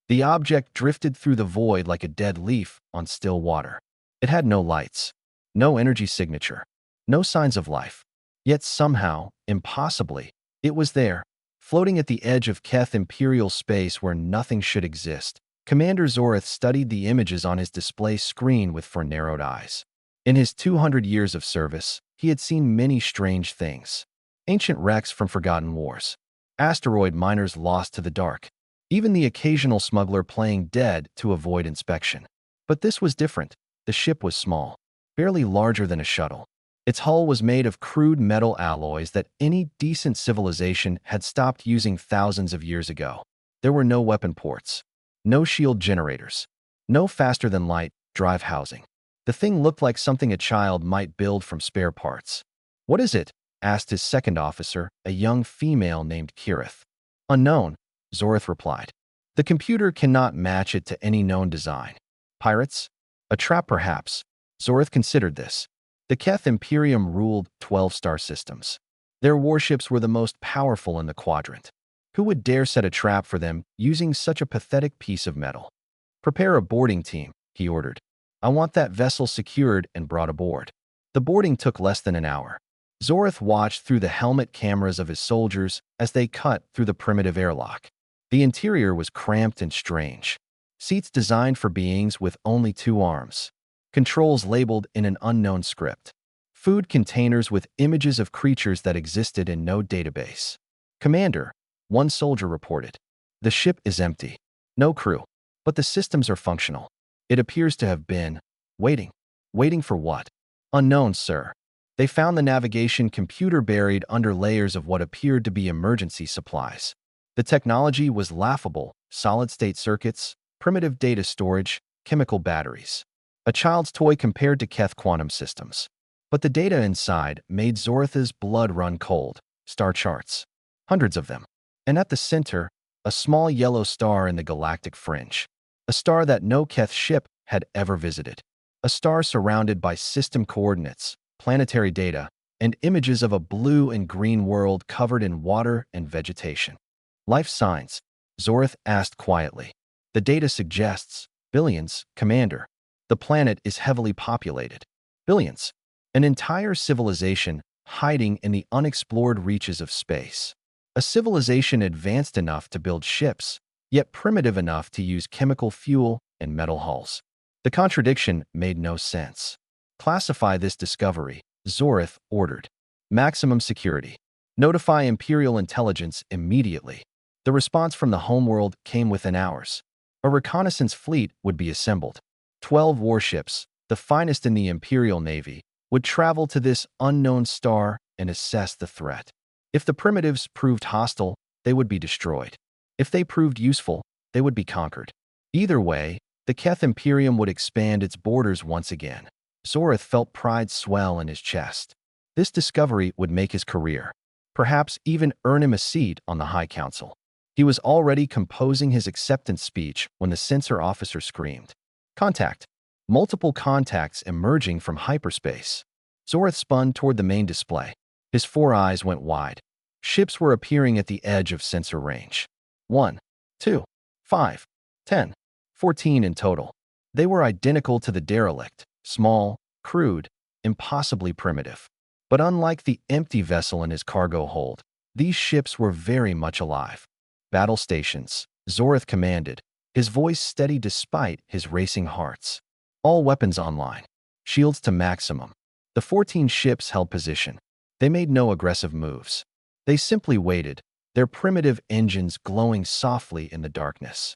The object drifted through the void like a dead leaf on still water. It had no lights, no energy signature, no signs of life. Yet somehow, impossibly, it was there, floating at the edge of Keth Imperial space where nothing should exist. Commander Zorith studied the images on his display screen with narrowed eyes. In his 200 years of service, he had seen many strange things. Ancient wrecks from forgotten wars, asteroid miners lost to the dark, even the occasional smuggler playing dead to avoid inspection. But this was different. The ship was small, barely larger than a shuttle. Its hull was made of crude metal alloys that any decent civilization had stopped using thousands of years ago. There were no weapon ports, no shield generators, no faster-than-light drive housing. The thing looked like something a child might build from spare parts. "What is it?" asked his second officer, a young female named Kirith. "Unknown," Zorith replied. "The computer cannot match it to any known design." Pirates? A trap perhaps. Zorith considered this. The Keth Imperium ruled 12 star systems. Their warships were the most powerful in the quadrant. Who would dare set a trap for them using such a pathetic piece of metal? "Prepare a boarding team," he ordered. "I want that vessel secured and brought aboard." The boarding took less than an hour. Zorith watched through the helmet cameras of his soldiers as they cut through the primitive airlock. The interior was cramped and strange. Seats designed for beings with only 2 arms. Controls labeled in an unknown script. Food containers with images of creatures that existed in no database. "Commander," one soldier reported, "the ship is empty. No crew. But the systems are functional. It appears to have been waiting." "Waiting for what?" "Unknown, sir. They found the navigation computer buried under layers of what appeared to be emergency supplies. The technology was laughable: solid-state circuits, primitive data storage, chemical batteries. A child's toy compared to Keth quantum systems. But the data inside made Zorith's blood run cold. Star charts. Hundreds of them. And at the center, a small yellow star in the galactic fringe. A star that no Keth ship had ever visited. A star surrounded by system coordinates, planetary data, and images of a blue and green world covered in water and vegetation. "Life signs?" Zorith asked quietly. "The data suggests billions, Commander. The planet is heavily populated. Billions. An entire civilization hiding in the unexplored reaches of space. A civilization advanced enough to build ships, yet primitive enough to use chemical fuel and metal hulls." The contradiction made no sense. "Classify this discovery," Zorith ordered. "Maximum security. Notify Imperial Intelligence immediately." The response from the homeworld came within hours. A reconnaissance fleet would be assembled. 12 warships, the finest in the Imperial Navy, would travel to this unknown star and assess the threat. If the primitives proved hostile, they would be destroyed. If they proved useful, they would be conquered. Either way, the Keth Imperium would expand its borders once again. Zorith felt pride swell in his chest. This discovery would make his career, perhaps even earn him a seat on the High Council. He was already composing his acceptance speech when the sensor officer screamed. "Contact." Multiple contacts emerging from hyperspace. Zorith spun toward the main display. His 4 eyes went wide. Ships were appearing at the edge of sensor range. 1, 2, 5, 10, 14 in total. They were identical to the derelict, small, crude, impossibly primitive. But unlike the empty vessel in his cargo hold, these ships were very much alive. "Battle stations," Zorith commanded, his voice steady despite his racing hearts. "All weapons online. Shields to maximum." The 14 ships held position. They made no aggressive moves. They simply waited, their primitive engines glowing softly in the darkness.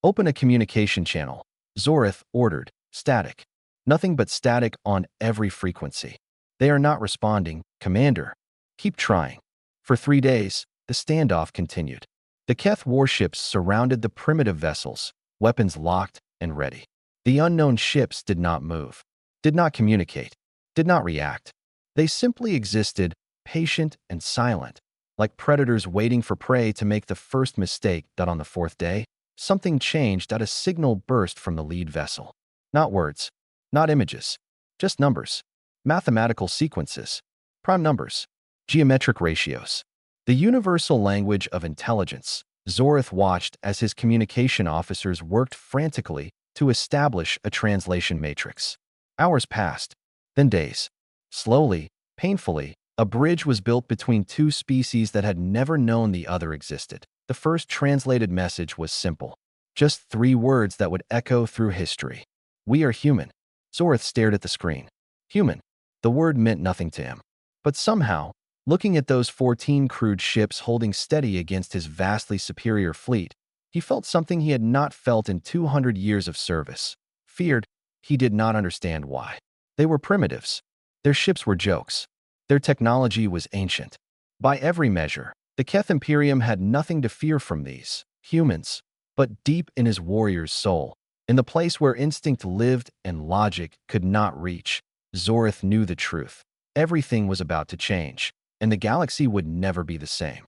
"Open a communication channel," Zorith ordered. "Static. Nothing but static on every frequency." "They are not responding, Commander." "Keep trying." For 3 days, the standoff continued. The Keth warships surrounded the primitive vessels, weapons locked and ready. The unknown ships did not move, did not communicate, did not react. They simply existed, patient and silent, like predators waiting for prey to make the first mistake. That on the 4th day, something changed. A signal burst from the lead vessel. Not words, not images, just numbers, mathematical sequences, prime numbers, geometric ratios. The universal language of intelligence, Zorith watched as his communication officers worked frantically to establish a translation matrix. Hours passed, then days. Slowly, painfully, a bridge was built between two species that had never known the other existed. The first translated message was simple. Just 3 words that would echo through history. We are human. Zorith stared at the screen. Human. The word meant nothing to him. But somehow, looking at those 14 crewed ships holding steady against his vastly superior fleet, he felt something he had not felt in 200 years of service. Feared, he did not understand why. They were primitives. Their ships were jokes. Their technology was ancient. By every measure, the Keth Imperium had nothing to fear from these humans. But deep in his warrior's soul, in the place where instinct lived and logic could not reach, Zorith knew the truth. Everything was about to change, and the galaxy would never be the same.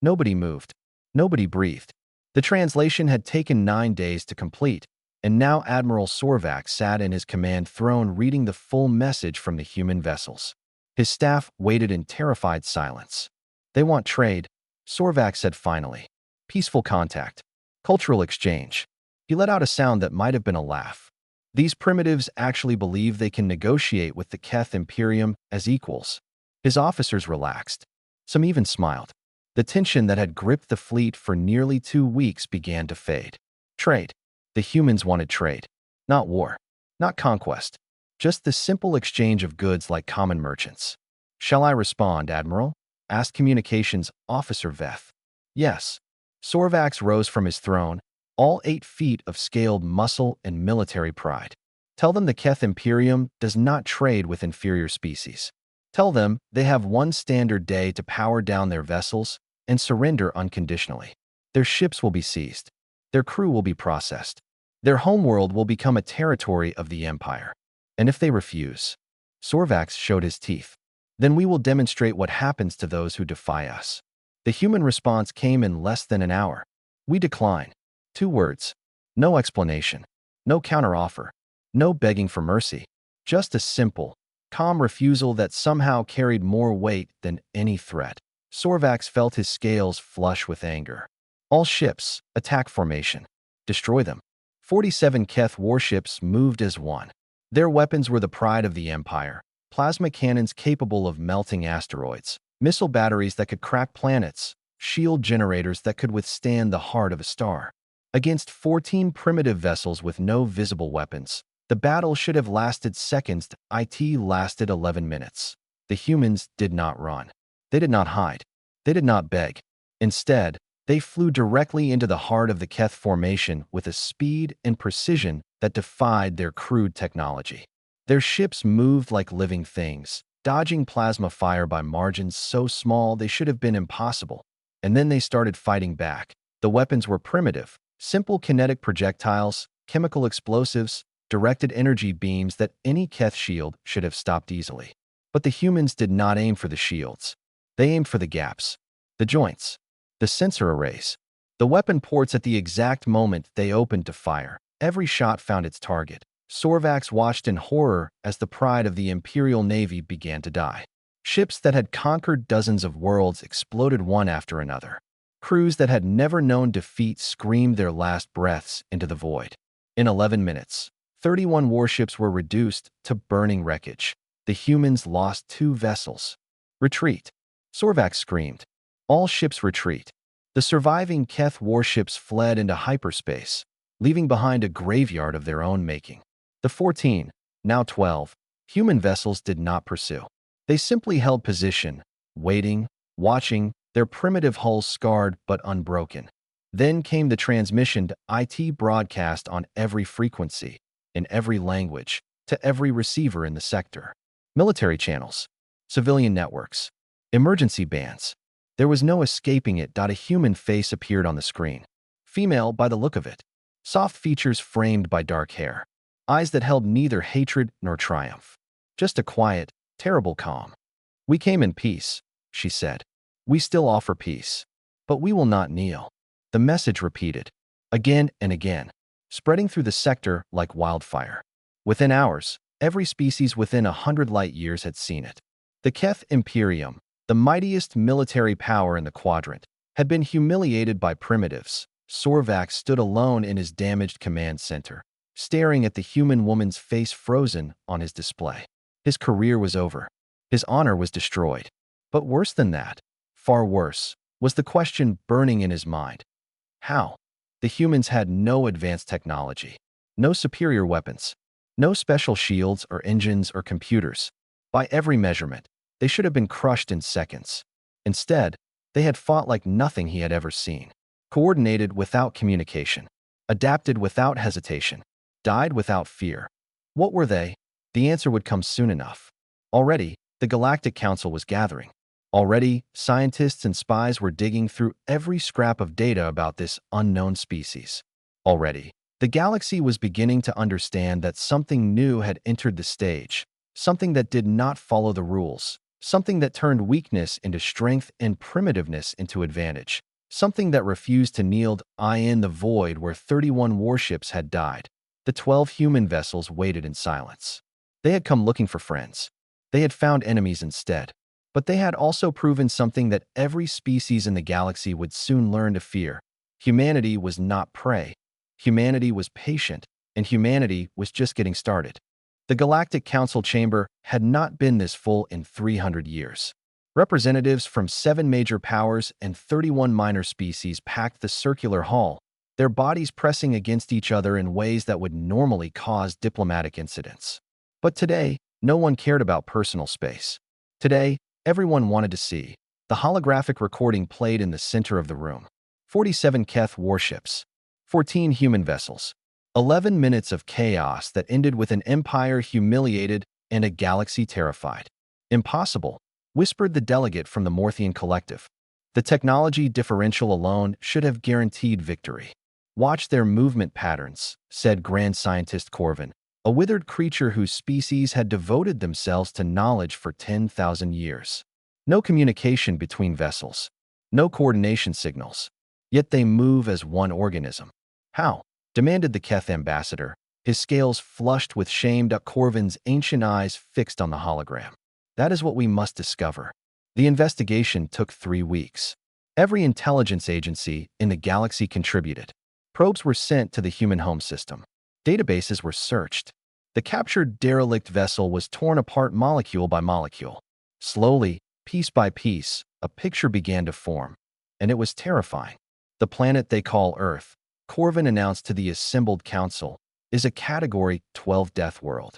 Nobody moved. Nobody breathed. The translation had taken 9 days to complete, and now Admiral Sorvac sat in his command throne reading the full message from the human vessels. His staff waited in terrified silence. They want trade, Sorvac said finally. Peaceful contact. Cultural exchange. He let out a sound that might have been a laugh. These primitives actually believe they can negotiate with the Keth Imperium as equals. His officers relaxed. Some even smiled. The tension that had gripped the fleet for nearly 2 weeks began to fade. Trade. The humans wanted trade. Not war. Not conquest. Just the simple exchange of goods like common merchants. Shall I respond, Admiral? Asked Communications Officer Veth. Yes. Sorvax rose from his throne, all 8 feet of scaled muscle and military pride. Tell them the Keth Imperium does not trade with inferior species. Tell them they have 1 standard day to power down their vessels and surrender unconditionally. Their ships will be seized. Their crew will be processed. Their homeworld will become a territory of the Empire. And if they refuse, Sorvax showed his teeth, then we will demonstrate what happens to those who defy us. The human response came in less than an hour. We decline. 2 words. No explanation. No counteroffer. No begging for mercy. Just a simple, calm refusal that somehow carried more weight than any threat. Sorvax felt his scales flush with anger. All ships, attack formation. Destroy them. 47 Keth warships moved as one. Their weapons were the pride of the Empire. Plasma cannons capable of melting asteroids. Missile batteries that could crack planets, shield generators that could withstand the heart of a star. Against 14 primitive vessels with no visible weapons, the battle should have lasted seconds. It lasted 11 minutes. The humans did not run. They did not hide. They did not beg. Instead, they flew directly into the heart of the Keth formation with a speed and precision that defied their crude technology. Their ships moved like living things, dodging plasma fire by margins so small they should have been impossible. And then they started fighting back. The weapons were primitive, simple kinetic projectiles, chemical explosives, directed energy beams that any Keth shield should have stopped easily. But the humans did not aim for the shields. They aimed for the gaps, the joints, the sensor arrays, the weapon ports at the exact moment they opened to fire. Every shot found its target. Sorvax watched in horror as the pride of the Imperial Navy began to die. Ships that had conquered dozens of worlds exploded one after another. Crews that had never known defeat screamed their last breaths into the void. In 11 minutes, 31 warships were reduced to burning wreckage. The humans lost 2 vessels. Retreat. Sorvax screamed. All ships retreat. The surviving Keth warships fled into hyperspace, leaving behind a graveyard of their own making. The 14, now 12, human vessels did not pursue. They simply held position, waiting, watching, their primitive hulls scarred but unbroken. Then came the transmission to IT broadcast on every frequency, in every language, to every receiver in the sector. Military channels, civilian networks, emergency bands. There was no escaping it. A human face appeared on the screen. Female by the look of it. Soft features framed by dark hair. Eyes that held neither hatred nor triumph. Just a quiet, terrible calm. We came in peace, she said. We still offer peace. But we will not kneel. The message repeated, again and again, spreading through the sector like wildfire. Within hours, every species within 100 light years had seen it. The Keth Imperium, the mightiest military power in the quadrant, had been humiliated by primitives. Sorvax stood alone in his damaged command center, staring at the human woman's face frozen on his display. His career was over. His honor was destroyed. But worse than that, far worse, was the question burning in his mind. How? The humans had no advanced technology, no superior weapons, no special shields or engines or computers. By every measurement, they should have been crushed in seconds. Instead, they had fought like nothing he had ever seen, coordinated without communication, adapted without hesitation, died without fear. What were they? The answer would come soon enough. Already, the Galactic Council was gathering. Already, scientists and spies were digging through every scrap of data about this unknown species. Already, the galaxy was beginning to understand that something new had entered the stage, something that did not follow the rules, something that turned weakness into strength and primitiveness into advantage, something that refused to kneel in the void where 31 warships had died. The 12 human vessels waited in silence. They had come looking for friends. They had found enemies instead. But they had also proven something that every species in the galaxy would soon learn to fear. Humanity was not prey. Humanity was patient, and humanity was just getting started. The Galactic Council chamber had not been this full in 300 years. Representatives from 7 major powers and 31 minor species packed the circular hall, their bodies pressing against each other in ways that would normally cause diplomatic incidents. But today, no one cared about personal space. Today, everyone wanted to see. The holographic recording played in the center of the room. 47 Keth warships, 14 human vessels, 11 minutes of chaos that ended with an empire humiliated and a galaxy terrified. Impossible, whispered the delegate from the Morthian Collective. The technology differential alone should have guaranteed victory. Watch their movement patterns, said Grand Scientist Corvin, a withered creature whose species had devoted themselves to knowledge for 10,000 years. No communication between vessels, no coordination signals, yet they move as one organism. How? Demanded the Keth ambassador, his scales flushed with shame. Corvin's ancient eyes fixed on the hologram. That is what we must discover. The investigation took 3 weeks. Every intelligence agency in the galaxy contributed. Probes were sent to the human home system. Databases were searched. The captured derelict vessel was torn apart molecule by molecule. Slowly, piece by piece, a picture began to form. And it was terrifying. The planet they call Earth, Corvin announced to the assembled council, is a Category 12 deathworld.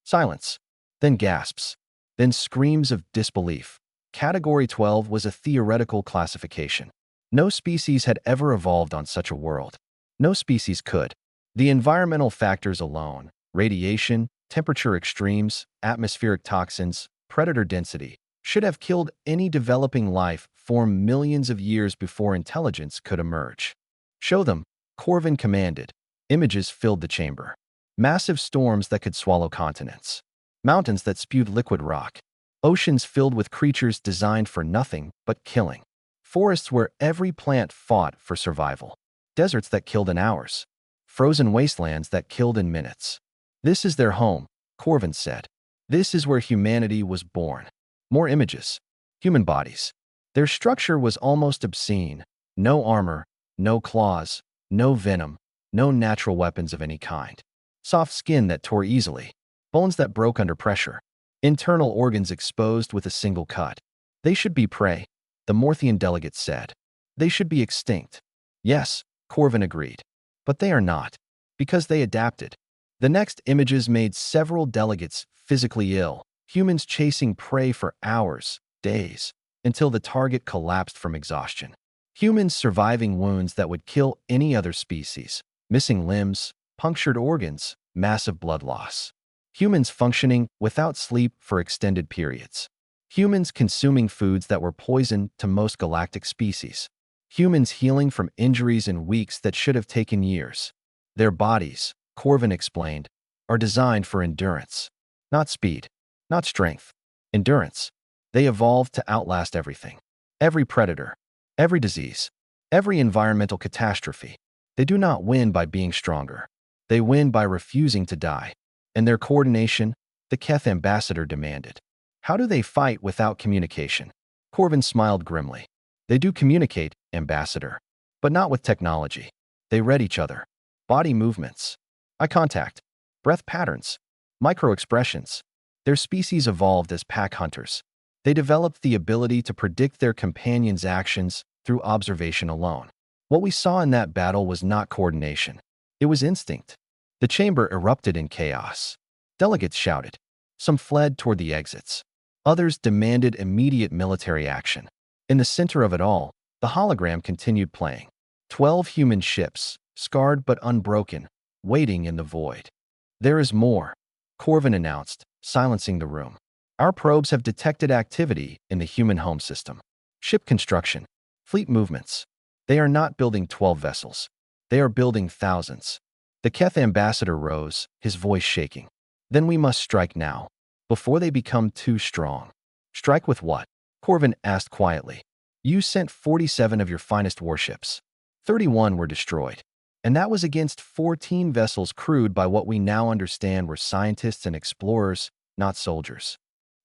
Silence. Then gasps. Then screams of disbelief. Category 12 was a theoretical classification. No species had ever evolved on such a world. No species could. The environmental factors alone, radiation, temperature extremes, atmospheric toxins, predator density, should have killed any developing life form millions of years before intelligence could emerge. Show them, Corvin commanded. Images filled the chamber. Massive storms that could swallow continents. Mountains that spewed liquid rock. Oceans filled with creatures designed for nothing but killing. Forests where every plant fought for survival. Deserts that killed in hours. Frozen wastelands that killed in minutes. This is their home, Corvin said. This is where humanity was born. More images. Human bodies. Their structure was almost obscene. No armor, no claws, no venom, no natural weapons of any kind. Soft skin that tore easily. Bones that broke under pressure. Internal organs exposed with a single cut. They should be prey, the Morthian delegate said. They should be extinct. Yes, Corvin agreed. But they are not. Because they adapted. The next images made several delegates physically ill, humans chasing prey for hours, days, until the target collapsed from exhaustion. Humans surviving wounds that would kill any other species, missing limbs, punctured organs, massive blood loss. Humans functioning without sleep for extended periods. Humans consuming foods that were poison to most galactic species. Humans healing from injuries in weeks that should have taken years. Their bodies, Corvin explained, are designed for endurance. Not speed, not strength. Endurance. They evolved to outlast everything. Every predator, every disease, every environmental catastrophe. They do not win by being stronger. They win by refusing to die. And their coordination, the Keth ambassador demanded. How do they fight without communication? Corvin smiled grimly. They do communicate, Ambassador, but not with technology. They read each other. Body movements, eye contact, breath patterns, micro-expressions. Their species evolved as pack hunters. They developed the ability to predict their companions' actions through observation alone. What we saw in that battle was not coordination. It was instinct. The chamber erupted in chaos. Delegates shouted. Some fled toward the exits. Others demanded immediate military action. In the center of it all, the hologram continued playing. 12 human ships, scarred but unbroken, waiting in the void. There is more, Corvin announced, silencing the room. Our probes have detected activity in the human home system. Ship construction, fleet movements. They are not building 12 vessels. They are building thousands. The Keth ambassador rose, his voice shaking. Then we must strike now, before they become too strong. Strike with what? Corvin asked quietly. You sent 47 of your finest warships. 31 were destroyed. And that was against 14 vessels crewed by what we now understand were scientists and explorers, not soldiers.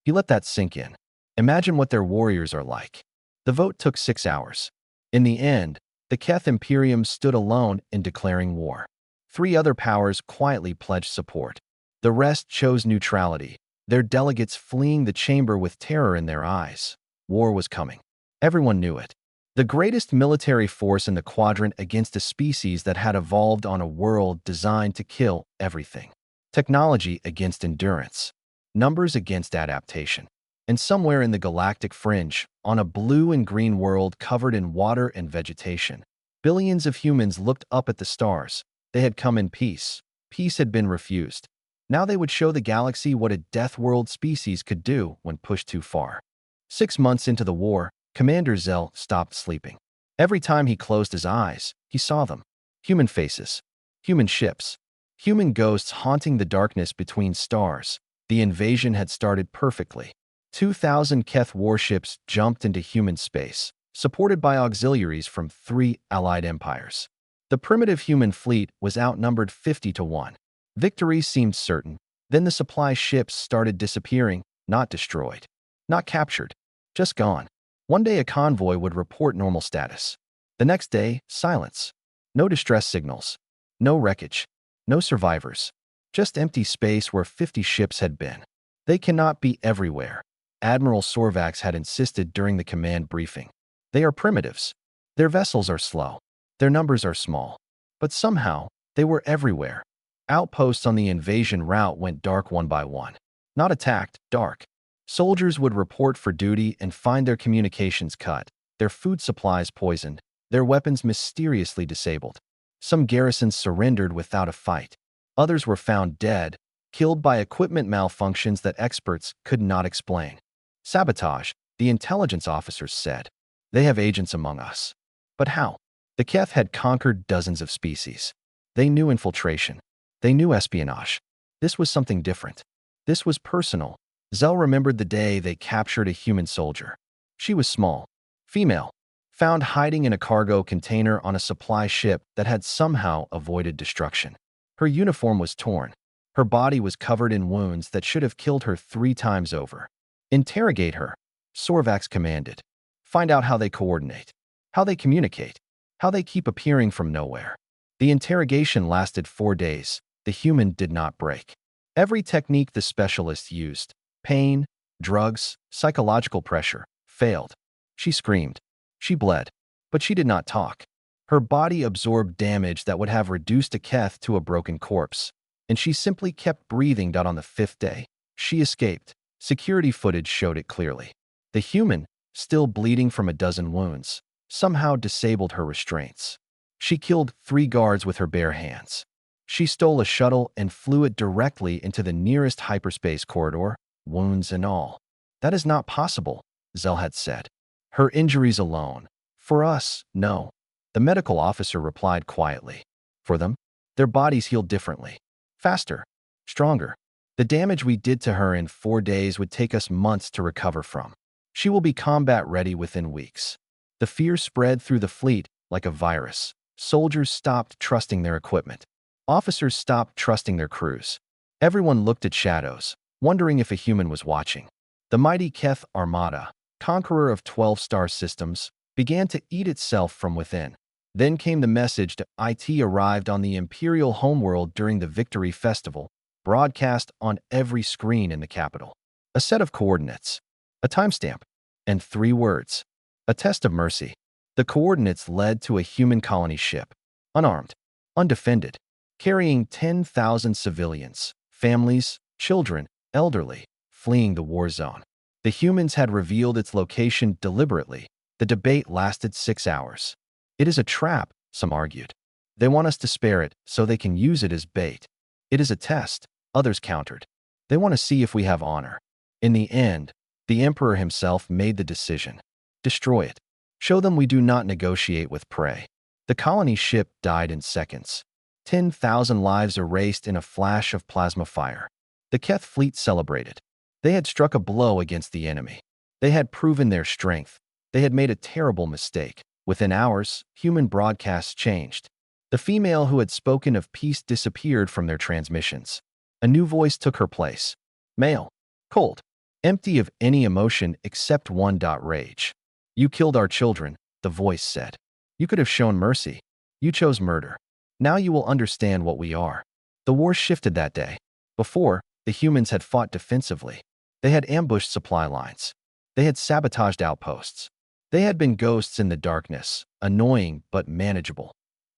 He let that sink in. Imagine what their warriors are like. The vote took 6 hours. In the end, the Keth Imperium stood alone in declaring war. 3 other powers quietly pledged support. The rest chose neutrality, their delegates fleeing the chamber with terror in their eyes. War was coming. Everyone knew it. The greatest military force in the quadrant against a species that had evolved on a world designed to kill everything. Technology against endurance. Numbers against adaptation. And somewhere in the galactic fringe, on a blue and green world covered in water and vegetation, billions of humans looked up at the stars. They had come in peace. Peace had been refused. Now they would show the galaxy what a deathworld species could do when pushed too far. 6 months into the war, Commander Zell stopped sleeping. Every time he closed his eyes, he saw them. Human faces, human ships, human ghosts haunting the darkness between stars. The invasion had started perfectly. 2,000 Keth warships jumped into human space, supported by auxiliaries from 3 allied empires. The primitive human fleet was outnumbered 50-1. Victory seemed certain. Then the supply ships started disappearing, not destroyed, not captured, just gone. One day a convoy would report normal status. The next day, silence. No distress signals. No wreckage. No survivors. Just empty space where 50 ships had been. They cannot be everywhere, Admiral Sorvax had insisted during the command briefing. They are primitives. Their vessels are slow. Their numbers are small. But somehow, they were everywhere. Outposts on the invasion route went dark one by one. Not attacked, dark. Soldiers would report for duty and find their communications cut, their food supplies poisoned, their weapons mysteriously disabled. Some garrisons surrendered without a fight. Others were found dead, killed by equipment malfunctions that experts could not explain. Sabotage, the intelligence officers said. They have agents among us. But how? The Keth had conquered dozens of species. They knew infiltration. They knew espionage. This was something different. This was personal. Zell remembered the day they captured a human soldier. She was small, female, found hiding in a cargo container on a supply ship that had somehow avoided destruction. Her uniform was torn. Her body was covered in wounds that should have killed her 3 times over. Interrogate her, Sorvax commanded. Find out how they coordinate, how they communicate, how they keep appearing from nowhere. The interrogation lasted 4 days. The human did not break. Every technique the specialist used, pain, drugs, psychological pressure, failed. She screamed. She bled. But she did not talk. Her body absorbed damage that would have reduced a Keth to a broken corpse. And she simply kept breathing. On the 5th day, she escaped. Security footage showed it clearly. The human, still bleeding from a dozen wounds, somehow disabled her restraints. She killed 3 guards with her bare hands. She stole a shuttle and flew it directly into the nearest hyperspace corridor, wounds and all. That is not possible, Zell had said. Her injuries alone. For us, no. The medical officer replied quietly. For them, their bodies healed differently. Faster. Stronger. The damage we did to her in 4 days would take us months to recover from. She will be combat ready within weeks. The fear spread through the fleet like a virus. Soldiers stopped trusting their equipment. Officers stopped trusting their crews. Everyone looked at shadows, wondering if a human was watching. The mighty Keth Armada, conqueror of 12 star systems, began to eat itself from within. Then came the message to IT arrived on the Imperial homeworld during the Victory Festival, broadcast on every screen in the capital. A set of coordinates, a timestamp, and 3 words. A test of mercy. The coordinates led to a human colony ship, unarmed, undefended, carrying 10,000 civilians, families, children, elderly, fleeing the war zone. The humans had revealed its location deliberately. The debate lasted 6 hours. It is a trap, some argued. They want us to spare it so they can use it as bait. It is a test, others countered. They want to see if we have honor. In the end, the Emperor himself made the decision. Destroy it. Show them we do not negotiate with prey. The colony ship died in seconds. 10,000 lives erased in a flash of plasma fire. The Keth fleet celebrated. They had struck a blow against the enemy. They had proven their strength. They had made a terrible mistake. Within hours, human broadcasts changed. The female who had spoken of peace disappeared from their transmissions. A new voice took her place. Male. Cold. Empty of any emotion except one. Rage. You killed our children, the voice said. You could have shown mercy. You chose murder. Now you will understand what we are. The war shifted that day. Before, the humans had fought defensively. They had ambushed supply lines. They had sabotaged outposts. They had been ghosts in the darkness, annoying but manageable.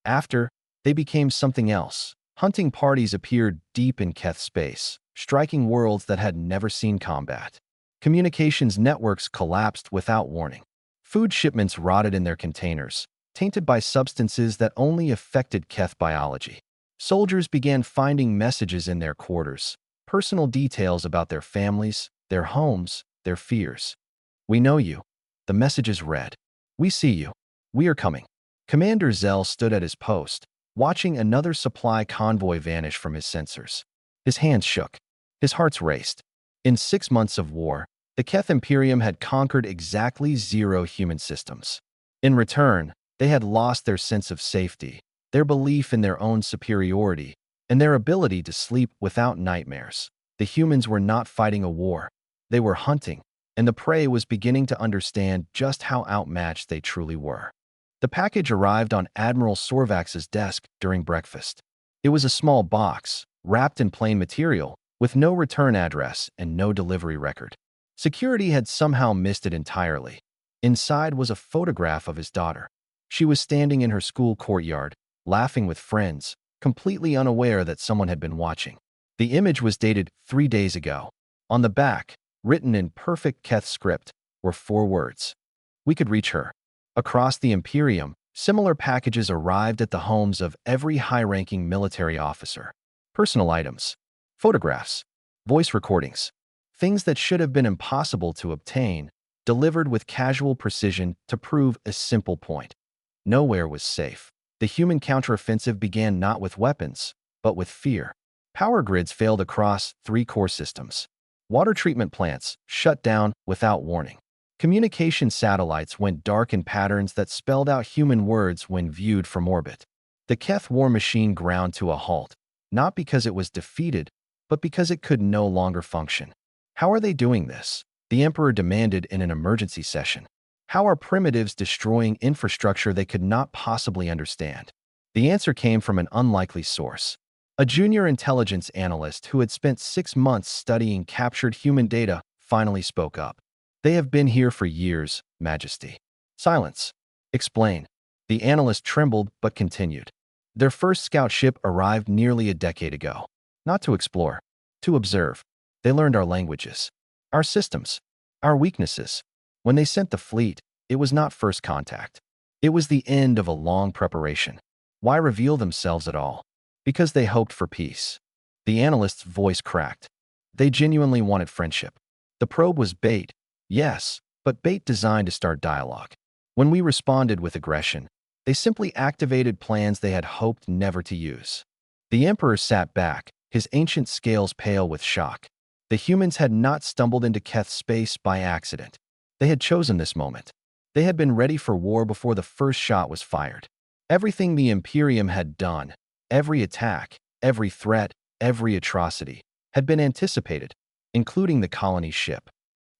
After, they became something else. Hunting parties appeared deep in Keth space, striking worlds that had never seen combat. Communications networks collapsed without warning. Food shipments rotted in their containers, tainted by substances that only affected Keth biology. Soldiers began finding messages in their quarters, personal details about their families, their homes, their fears. We know you. The messages read. We see you. We are coming. Commander Zell stood at his post, watching another supply convoy vanish from his sensors. His hands shook. His heart raced. In 6 months of war, the Keth Imperium had conquered exactly 0 human systems. In return, they had lost their sense of safety, their belief in their own superiority, and their ability to sleep without nightmares. The humans were not fighting a war. They were hunting, and the prey was beginning to understand just how outmatched they truly were. The package arrived on Admiral Sorvax's desk during breakfast. It was a small box, wrapped in plain material, with no return address and no delivery record. Security had somehow missed it entirely. Inside was a photograph of his daughter. She was standing in her school courtyard, laughing with friends, completely unaware that someone had been watching. The image was dated 3 days ago. On the back, written in perfect Keth script, were 4 words. We could reach her. Across the Imperium, similar packages arrived at the homes of every high-ranking military officer. Personal items, photographs, voice recordings, things that should have been impossible to obtain, delivered with casual precision to prove a simple point. Nowhere was safe. The human counteroffensive began not with weapons, but with fear. Power grids failed across 3 core systems. Water treatment plants shut down without warning. Communication satellites went dark in patterns that spelled out human words when viewed from orbit. The Keth war machine ground to a halt, not because it was defeated, but because it could no longer function. How are they doing this? The Emperor demanded in an emergency session. How are primitives destroying infrastructure they could not possibly understand? The answer came from an unlikely source. A junior intelligence analyst who had spent 6 months studying captured human data finally spoke up. They have been here for years, Majesty. Silence. Explain. The analyst trembled but continued. Their first scout ship arrived nearly a decade ago. Not to explore, to observe. They learned our languages, our systems, our weaknesses. When they sent the fleet, it was not first contact. It was the end of a long preparation. Why reveal themselves at all? Because they hoped for peace. The analyst's voice cracked. They genuinely wanted friendship. The probe was bait, yes, but bait designed to start dialogue. When we responded with aggression, they simply activated plans they had hoped never to use. The Emperor sat back, his ancient scales pale with shock. The humans had not stumbled into Keth space by accident. They had chosen this moment. They had been ready for war before the first shot was fired. Everything the Imperium had done, every attack, every threat, every atrocity, had been anticipated, including the colony ship.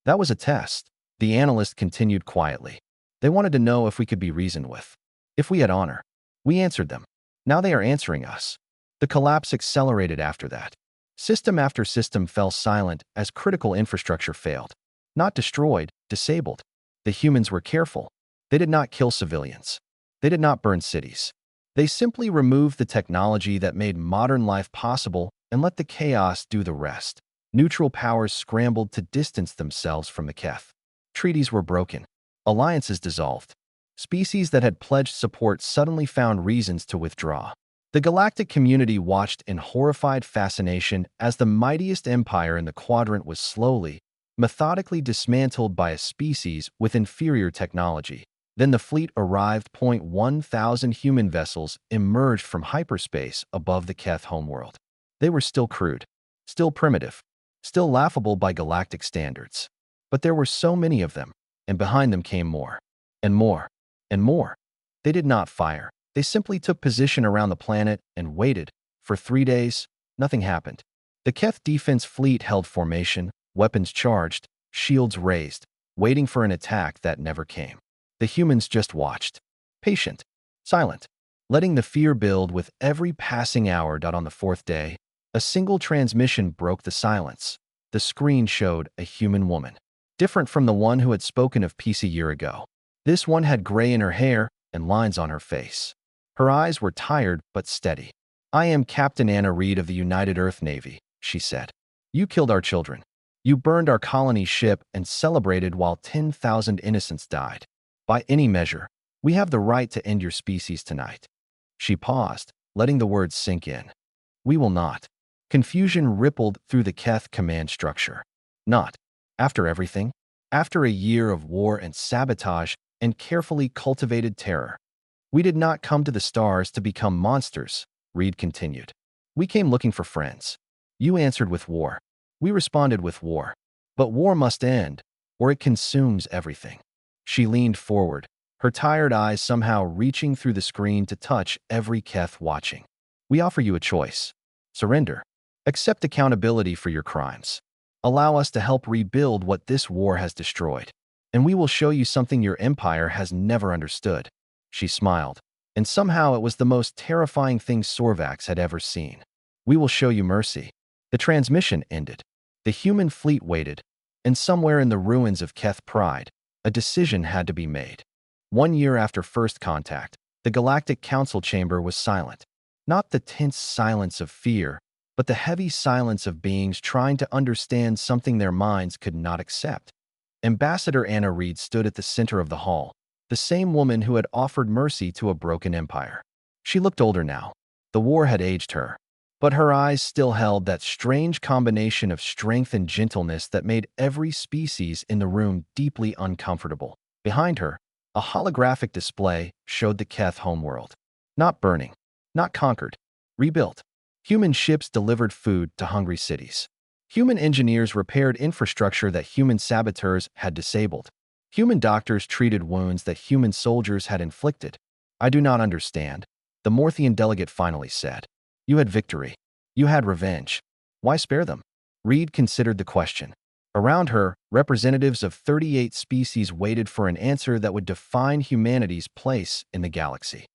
That was a test, the analyst continued quietly. They wanted to know if we could be reasoned with, if we had honor. We answered them. Now they are answering us. The collapse accelerated after that. System after system fell silent as critical infrastructure failed. Not destroyed, disabled. The humans were careful. They did not kill civilians. They did not burn cities. They simply removed the technology that made modern life possible and let the chaos do the rest. Neutral powers scrambled to distance themselves from the Keth. Treaties were broken. Alliances dissolved. Species that had pledged support suddenly found reasons to withdraw. The galactic community watched in horrified fascination as the mightiest empire in the quadrant was slowly, methodically dismantled by a species with inferior technology. Then the fleet arrived. 1,000 human vessels emerged from hyperspace above the Keth homeworld. They were still crude, still primitive, still laughable by galactic standards. But there were so many of them, and behind them came more, and more, and more. They did not fire. They simply took position around the planet and waited. For 3 days, nothing happened. The Keth defense fleet held formation, weapons charged, shields raised, waiting for an attack that never came. The humans just watched, patient, silent, letting the fear build with every passing hour. On the 4th day, a single transmission broke the silence. The screen showed a human woman, different from the one who had spoken of peace a year ago. This one had gray in her hair and lines on her face. Her eyes were tired but steady. "I am Captain Anna Reed of the United Earth Navy," she said. "You killed our children. You burned our colony ship and celebrated while 10,000 innocents died. By any measure, we have the right to end your species tonight." She paused, letting the words sink in. "We will not." Confusion rippled through the Keth command structure. Not. After everything? After a year of war and sabotage and carefully cultivated terror. "We did not come to the stars to become monsters," Reed continued. "We came looking for friends. You answered with war. We responded with war. But war must end, or it consumes everything." She leaned forward, her tired eyes somehow reaching through the screen to touch every Keth watching. "We offer you a choice. Surrender. Accept accountability for your crimes. Allow us to help rebuild what this war has destroyed. And we will show you something your empire has never understood." She smiled, and somehow it was the most terrifying thing Sorvax had ever seen. "We will show you mercy." The transmission ended. The human fleet waited, and somewhere in the ruins of Keth Pride, a decision had to be made. 1 year after first contact, the Galactic Council chamber was silent. Not the tense silence of fear, but the heavy silence of beings trying to understand something their minds could not accept. Ambassador Anna Reed stood at the center of the hall, the same woman who had offered mercy to a broken empire. She looked older now. The war had aged her, but her eyes still held that strange combination of strength and gentleness that made every species in the room deeply uncomfortable. Behind her, a holographic display showed the Keth homeworld. Not burning, not conquered, rebuilt. Human ships delivered food to hungry cities. Human engineers repaired infrastructure that human saboteurs had disabled. Human doctors treated wounds that human soldiers had inflicted. "I do not understand," the Morthian delegate finally said. "You had victory. You had revenge. Why spare them?" Reed considered the question. Around her, representatives of 38 species waited for an answer that would define humanity's place in the galaxy.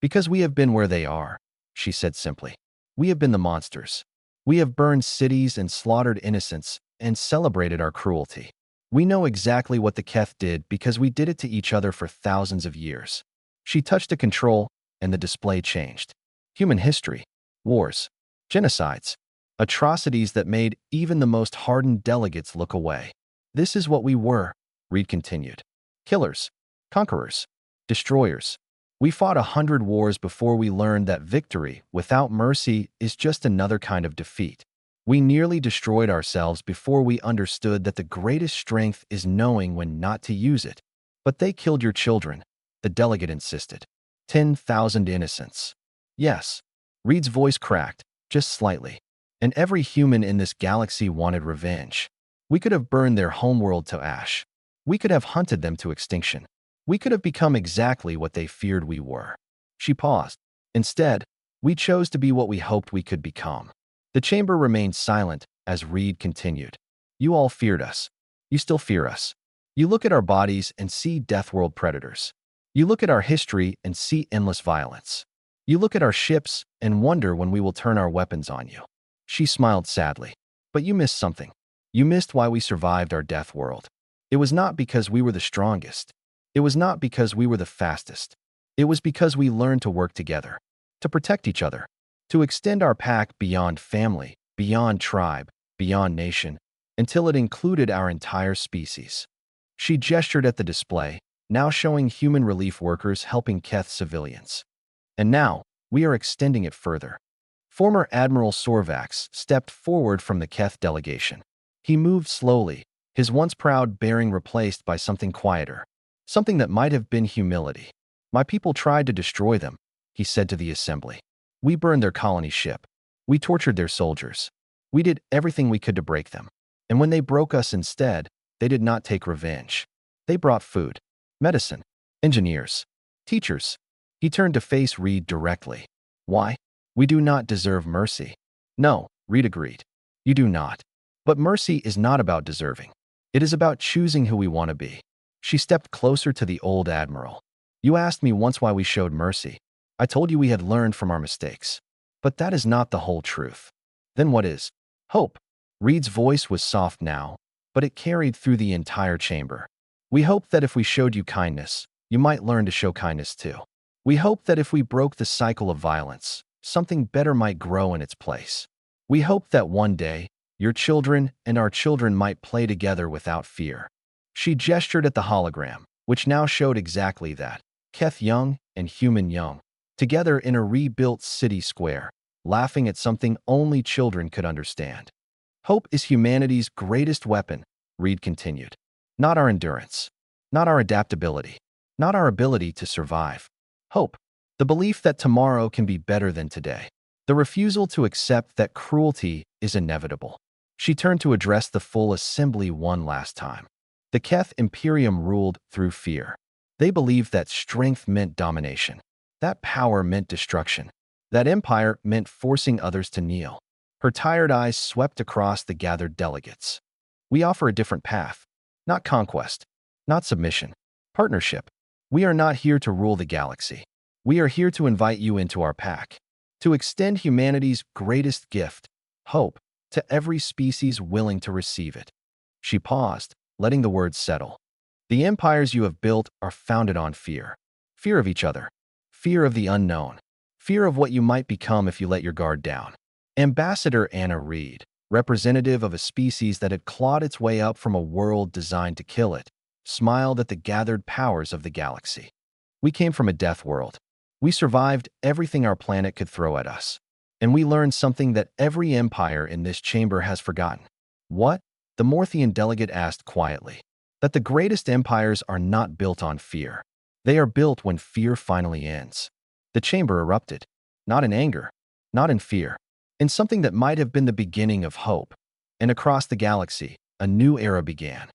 "Because we have been where they are," she said simply. "We have been the monsters. We have burned cities and slaughtered innocents and celebrated our cruelty. We know exactly what the Keth did because we did it to each other for thousands of years." She touched a control, and the display changed. Human history, wars, genocides, atrocities that made even the most hardened delegates look away. "This is what we were," Reed continued. "Killers, conquerors, destroyers. We fought 100 wars before we learned that victory without mercy is just another kind of defeat. We nearly destroyed ourselves before we understood that the greatest strength is knowing when not to use it. But they killed your children," the delegate insisted. 10,000 innocents. "Yes." Reed's voice cracked, just slightly. "And every human in this galaxy wanted revenge. We could have burned their homeworld to ash. We could have hunted them to extinction. We could have become exactly what they feared we were." She paused. "Instead, we chose to be what we hoped we could become." The chamber remained silent as Reed continued. "You all feared us. You still fear us. You look at our bodies and see deathworld predators. You look at our history and see endless violence. You look at our ships and wonder when we will turn our weapons on you. She smiled sadly. But you missed something. You missed why we survived our death world. It was not because we were the strongest. It was not because we were the fastest. It was because we learned to work together, to protect each other, to extend our pack beyond family, beyond tribe, beyond nation, until it included our entire species. She gestured at the display, now showing human relief workers helping Keth civilians. And now, we are extending it further. Former Admiral Sorvax stepped forward from the Keth delegation. He moved slowly, his once proud bearing replaced by something quieter, something that might have been humility. My people tried to destroy them, he said to the assembly. We burned their colony ship. We tortured their soldiers. We did everything we could to break them. And when they broke us instead, they did not take revenge. They brought food, medicine, engineers, teachers. He turned to face Reed directly. Why? We do not deserve mercy. No, Reed agreed. You do not. But mercy is not about deserving. It is about choosing who we want to be. She stepped closer to the old admiral. You asked me once why we showed mercy. I told you we had learned from our mistakes. But that is not the whole truth. Then what is? Hope. Reed's voice was soft now, but it carried through the entire chamber. We hoped that if we showed you kindness, you might learn to show kindness too. We hoped that if we broke the cycle of violence, something better might grow in its place. We hoped that one day, your children and our children might play together without fear. She gestured at the hologram, which now showed exactly that. Keth Young and Human Young, together in a rebuilt city square, laughing at something only children could understand. Hope is humanity's greatest weapon, Reed continued. Not our endurance, not our adaptability, not our ability to survive. Hope, the belief that tomorrow can be better than today. The refusal to accept that cruelty is inevitable. She turned to address the full assembly one last time. The Keth Imperium ruled through fear. They believed that strength meant domination, that power meant destruction, that empire meant forcing others to kneel. Her tired eyes swept across the gathered delegates. We offer a different path. Not conquest, not submission, partnership. We are not here to rule the galaxy. We are here to invite you into our pack, to extend humanity's greatest gift, hope, to every species willing to receive it. She paused, letting the words settle. The empires you have built are founded on fear. Fear of each other. Fear of the unknown. Fear of what you might become if you let your guard down. Ambassador Anna Reed, representative of a species that had clawed its way up from a world designed to kill it, smiled at the gathered powers of the galaxy. We came from a death world. We survived everything our planet could throw at us. And we learned something that every empire in this chamber has forgotten. What? The Morthian delegate asked quietly. That the greatest empires are not built on fear. They are built when fear finally ends. The chamber erupted. Not in anger, not in fear, in something that might have been the beginning of hope. And across the galaxy, a new era began.